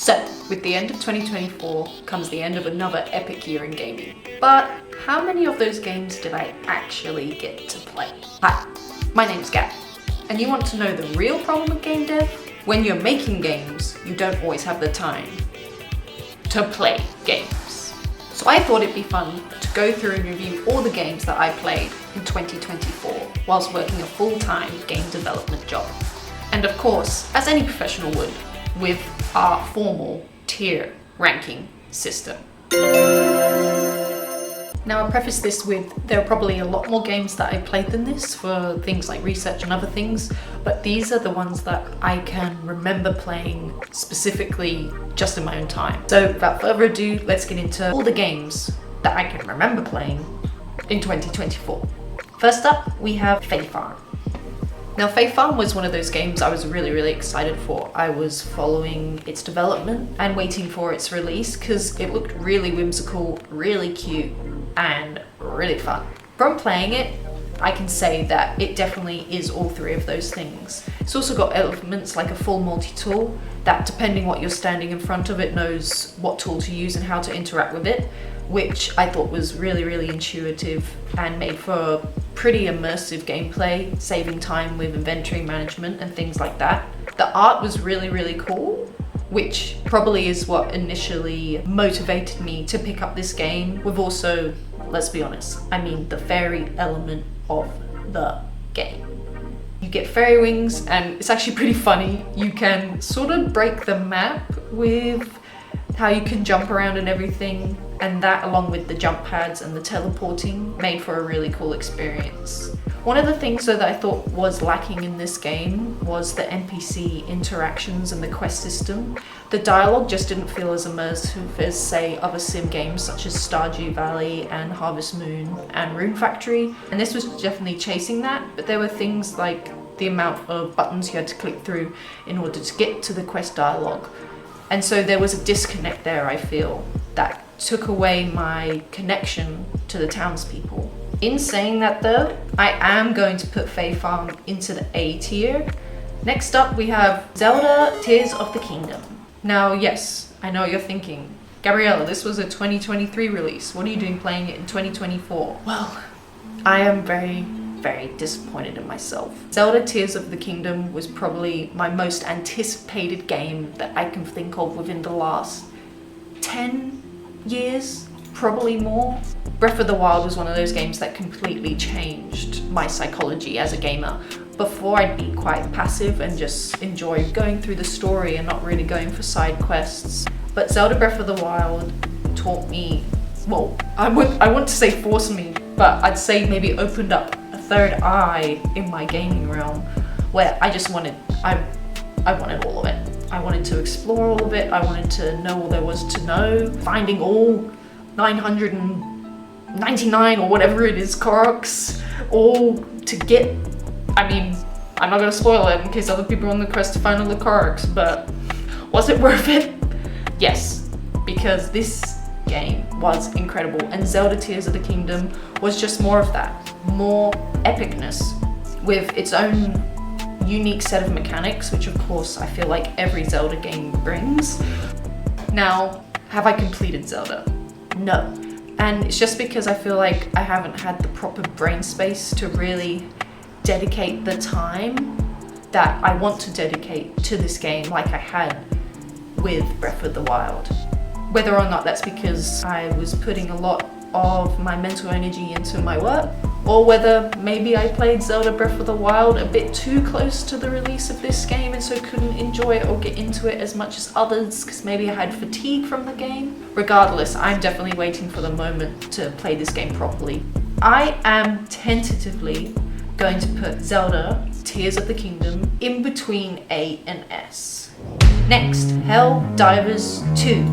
So, with the end of 2024 comes the end of another epic year in gaming. But how many of those games did I actually get to play? Hi, my name's Gab, and you want to know the real problem with game dev? When you're making games, you don't always have the time to play games. So I thought it'd be fun to go through and review all the games that I played in 2024 whilst working a full-time game development job. And of course, as any professional would, with our formal tier ranking system. Now, I preface this with there are probably a lot more games that I played than this for things like research and other things, but these are the ones that I can remember playing specifically just in my own time. So without further ado, let's get into all the games that I can remember playing in 2024. First up, we have Fae Farm. Now, Fae Farm was one of those games I was really excited for. I was following its development and waiting for its release because it looked really whimsical, really cute, and really fun. From playing it, I can say that it definitely is all three of those things. It's also got elements like a full multi-tool that, depending what you're standing in front of, it knows what tool to use and how to interact with it, which I thought was really intuitive and made for pretty immersive gameplay, saving time with inventory management and things like that. The art was really cool, which probably is what initially motivated me to pick up this game, with also, let's be honest, I mean the fairy element of the game. You get fairy wings and it's actually pretty funny. You can sort of break the map with how you can jump around and everything, and that, along with the jump pads and the teleporting, made for a really cool experience. One of the things though that I thought was lacking in this game was the NPC interactions and the quest system. The dialogue just didn't feel as immersive as, say, other sim games such as Stardew Valley and Harvest Moon and Rune Factory, and this was definitely chasing that, but there were things like the amount of buttons you had to click through in order to get to the quest dialogue. And so there was a disconnect there, I feel, that took away my connection to the townspeople. In saying that though, I am going to put Fae Farm into the A tier. Next up, we have Zelda Tears of the Kingdom. Now, yes, I know what you're thinking. Gabriella, this was a 2023 release. What are you doing playing it in 2024? Well, I am very disappointed in myself. Zelda Tears of the Kingdom was probably my most anticipated game that I can think of within the last 10 years, probably more. Breath of the Wild was one of those games that completely changed my psychology as a gamer. Before, I'd be quite passive and just enjoy going through the story and not really going for side quests. But Zelda Breath of the Wild taught me, well, I want to say forced me, but I'd say maybe opened up a third eye in my gaming realm, where I just wanted, I wanted all of it. I wanted to explore all of it. I wanted to know all there was to know. Finding all 999 or whatever it is Koroks, all to get, I mean, I'm not going to spoil it in case other people are on the quest to find all the Koroks, but was it worth it? Yes, because this game was incredible, and Zelda Tears of the Kingdom was just more of that, more epicness with its own unique set of mechanics, which of course I feel like every Zelda game brings. Now, have I completed Zelda? No. And it's just because I feel like I haven't had the proper brain space to really dedicate the time that I want to dedicate to this game like I had with Breath of the Wild. Whether or not that's because I was putting a lot of my mental energy into my work, or whether maybe I played Zelda Breath of the Wild a bit too close to the release of this game and so couldn't enjoy it or get into it as much as others because maybe I had fatigue from the game. Regardless, I'm definitely waiting for the moment to play this game properly. I am tentatively going to put Zelda Tears of the Kingdom in between A and S. Next, Helldivers 2.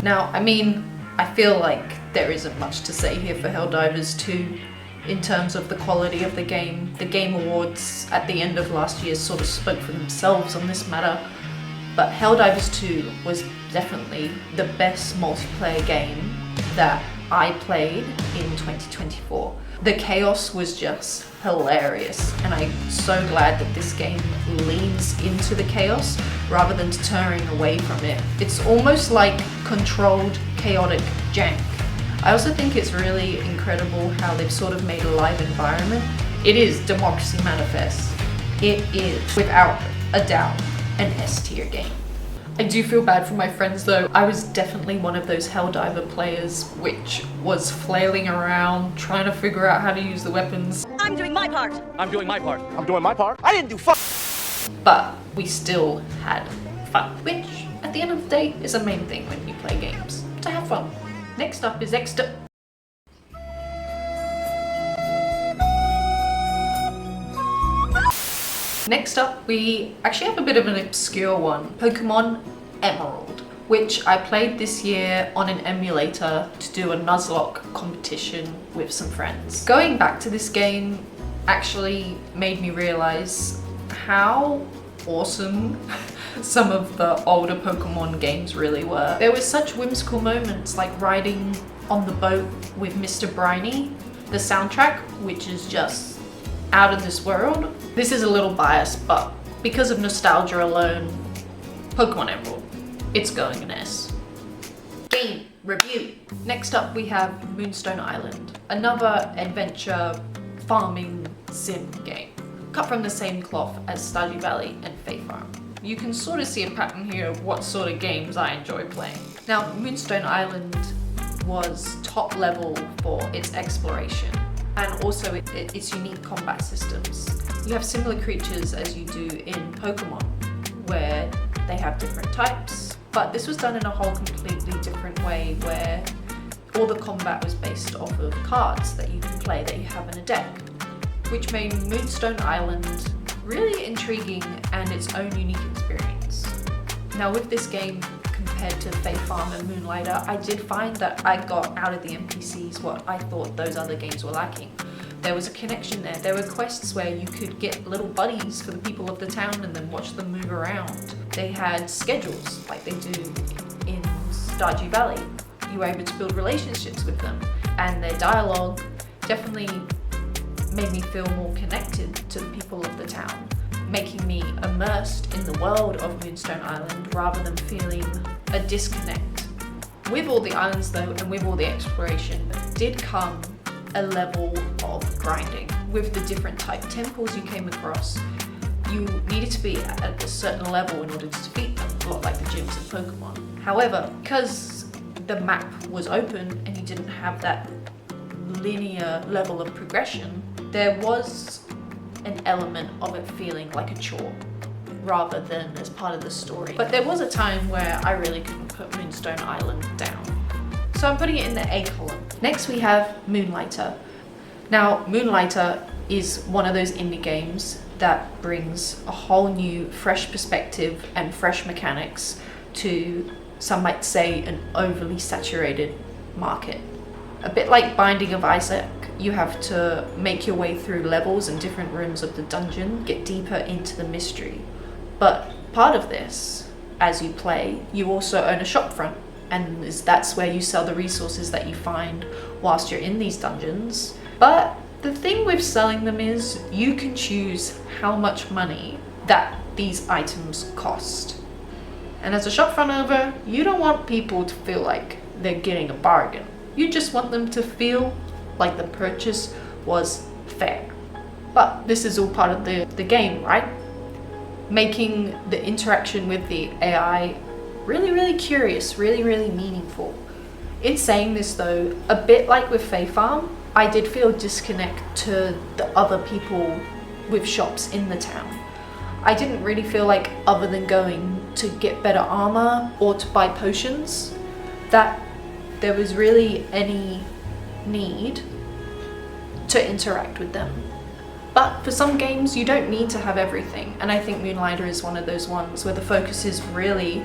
Now, I mean, I feel like there isn't much to say here for Helldivers 2 in terms of the quality of the game. The Game Awards at the end of last year sort of spoke for themselves on this matter, but Helldivers 2 was definitely the best multiplayer game that I played in 2024. The chaos was just hilarious, and I'm so glad that this game leans into the chaos rather than deterring away from it. It's almost like controlled, chaotic jank. I also think it's really incredible how they've sort of made a live environment. It is Democracy Manifest. It is, without a doubt, an S-tier game. I do feel bad for my friends though. I was definitely one of those Helldiver players which was flailing around trying to figure out how to use the weapons. I'm doing my part. I'm doing my part. I'm doing my part. I didn't do fuck. But we still had fun, which at the end of the day is the main thing when you play games, to have fun. Next up is Next up, we actually have a bit of an obscure one, Pokemon Emerald, which I played this year on an emulator to do a Nuzlocke competition with some friends. Going back to this game actually made me realize how awesome some of the older Pokemon games really were. There were such whimsical moments like riding on the boat with Mr. Briny, the soundtrack, which is just out of this world. This is a little biased, but because of nostalgia alone, Pokemon Emerald, it's going an S. Game review. Next up we have Moonstone Island, another adventure farming sim game, cut from the same cloth as Stardew Valley and Fae Farm. You can sort of see a pattern here of what sort of games I enjoy playing. Now, Moonstone Island was top level for its exploration and also its unique combat systems. You have similar creatures as you do in Pokemon, where they have different types, but this was done in a whole completely different way where all the combat was based off of cards that you can play that you have in a deck, which made Moonstone Island really intriguing and its own unique experience. Now with this game, compared to Fae Farm and Moonlighter, I did find that I got out of the NPCs what I thought those other games were lacking. There was a connection there. There were quests where you could get little buddies for the people of the town and then watch them move around. They had schedules like they do in Stardew Valley. You were able to build relationships with them, and their dialogue definitely made me feel more connected to the people of the town, making me immersed in the world of Moonstone Island rather than feeling a disconnect. With all the islands though, and with all the exploration, did come a level of grinding. With the different type temples you came across, you needed to be at a certain level in order to defeat them, a lot like the gyms in Pokemon. However, because the map was open and you didn't have that linear level of progression, there was an element of it feeling like a chore rather than as part of the story. But there was a time where I really couldn't put Moonstone Island down, so I'm putting it in the A column. Next we have Moonlighter. Now Moonlighter is one of those indie games that brings a whole new fresh perspective and fresh mechanics to, some might say, an overly saturated market. A bit like Binding of Isaac, you have to make your way through levels and different rooms of the dungeon, get deeper into the mystery. But part of this, as you play, you also own a shopfront, and that's where you sell the resources that you find whilst you're in these dungeons. But the thing with selling them is you can choose how much money that these items cost. And as a shopfront owner, you don't want people to feel like they're getting a bargain. You just want them to feel like the purchase was fair. But this is all part of the game, right? Making the interaction with the AI really, really curious, really, really meaningful. In saying this though, a bit like with Fae Farm, I did feel disconnect to the other people with shops in the town. I didn't really feel like, other than going to get better armor or to buy potions, that there was really any need to interact with them. But for some games, you don't need to have everything, and I think Moonlighter is one of those ones where the focus is really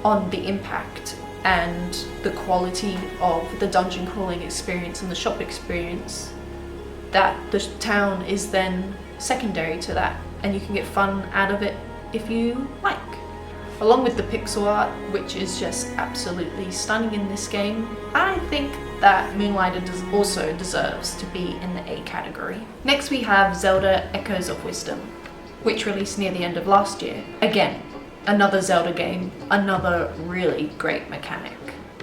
on the impact and the quality of the dungeon crawling experience and the shop experience, that the town is then secondary to that, and you can get fun out of it if you like. along with the pixel art, which is just absolutely stunning in this game. I think that Moonlighter also deserves to be in the A category. Next we have Zelda Echoes of Wisdom, which released near the end of last year. Again, another Zelda game, another really great mechanic.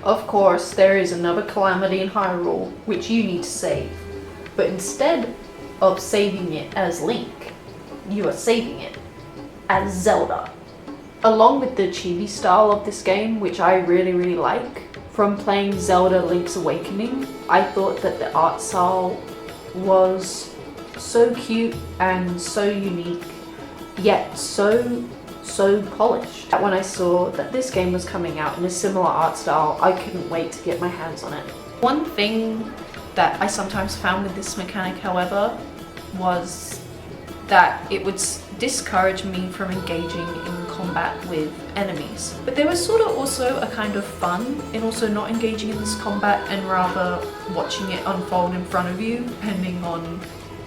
Of course, there is another calamity in Hyrule, which you need to save. But instead of saving it as Link, you are saving it as Zelda. Along with the chibi style of this game, which I really like, from playing Zelda Link's Awakening, I thought that the art style was so cute and so unique, yet so polished. When I saw that this game was coming out in a similar art style, I couldn't wait to get my hands on it. One thing that I sometimes found with this mechanic, however, was that it would discourage me from engaging in combat with enemies. But there was sort of also a kind of fun in also not engaging in this combat and rather watching it unfold in front of you, depending on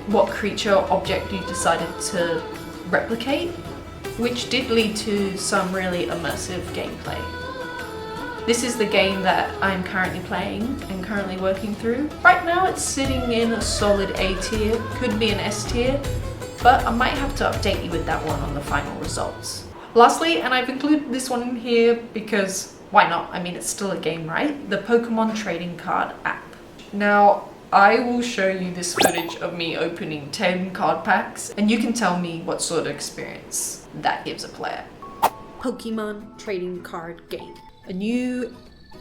what creature or object you decided to replicate, which did lead to some really immersive gameplay. This is the game that I'm currently playing and currently working through. Right now it's sitting in a solid A tier, could be an S tier, but I might have to update you with that one on the final results. Lastly, and I've included this one in here because why not? I mean, it's still a game, right? The Pokemon Trading Card app. Now, I will show you this footage of me opening 10 card packs and you can tell me what sort of experience that gives a player. Pokemon Trading Card Game. A new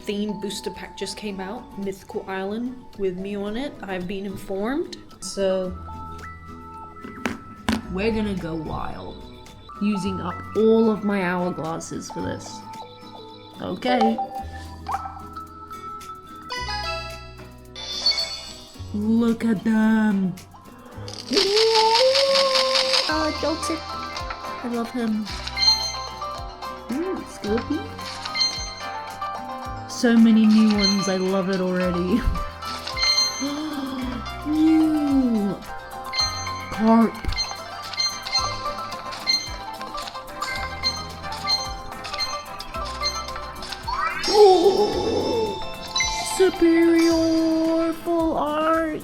themed booster pack just came out, Mythical Island, with me on it. I've been informed. So we're gonna go wild, using up all of my hourglasses for this. Okay. Look at them. Joltik. I love him. Ooh, Scorpion. So many new ones, I love it already. New Carp. Oh, superior full art.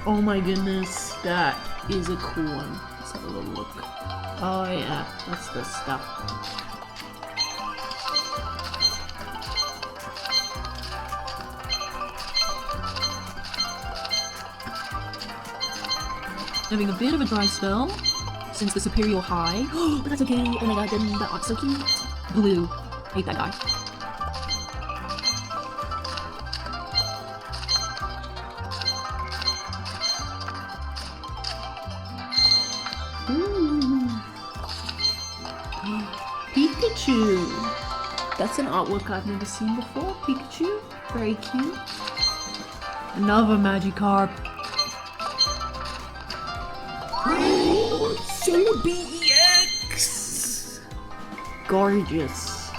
Oh my goodness, that is a cool one. Let's have a little look. Oh yeah, that's the stuff. Having a bit of a dry spell since the superior high. But that's okay. Oh my god, then that art's so cute. Blue. Hate that guy. Ooh. Pikachu. That's an artwork I've never seen before. Pikachu. Very cute. Another Magikarp. Soul BEX! Gorgeous.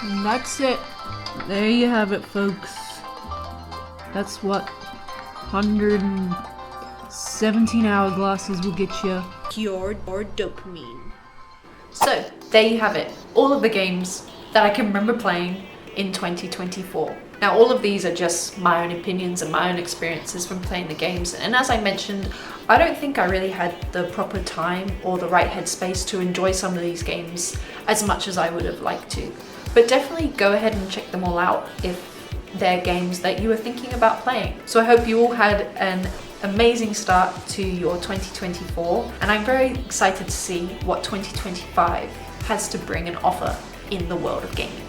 And that's it. There you have it, folks. That's what 117 hourglasses will get you. Cured or dopamine. So, there you have it. All of the games that I can remember playing in 2024. Now, all of these are just my own opinions and my own experiences from playing the games. And as I mentioned, I don't think I really had the proper time or the right headspace to enjoy some of these games as much as I would have liked to. But definitely go ahead and check them all out if they're games that you were thinking about playing. So I hope you all had an amazing start to your 2024. And I'm very excited to see what 2025 has to bring and offer in the world of gaming.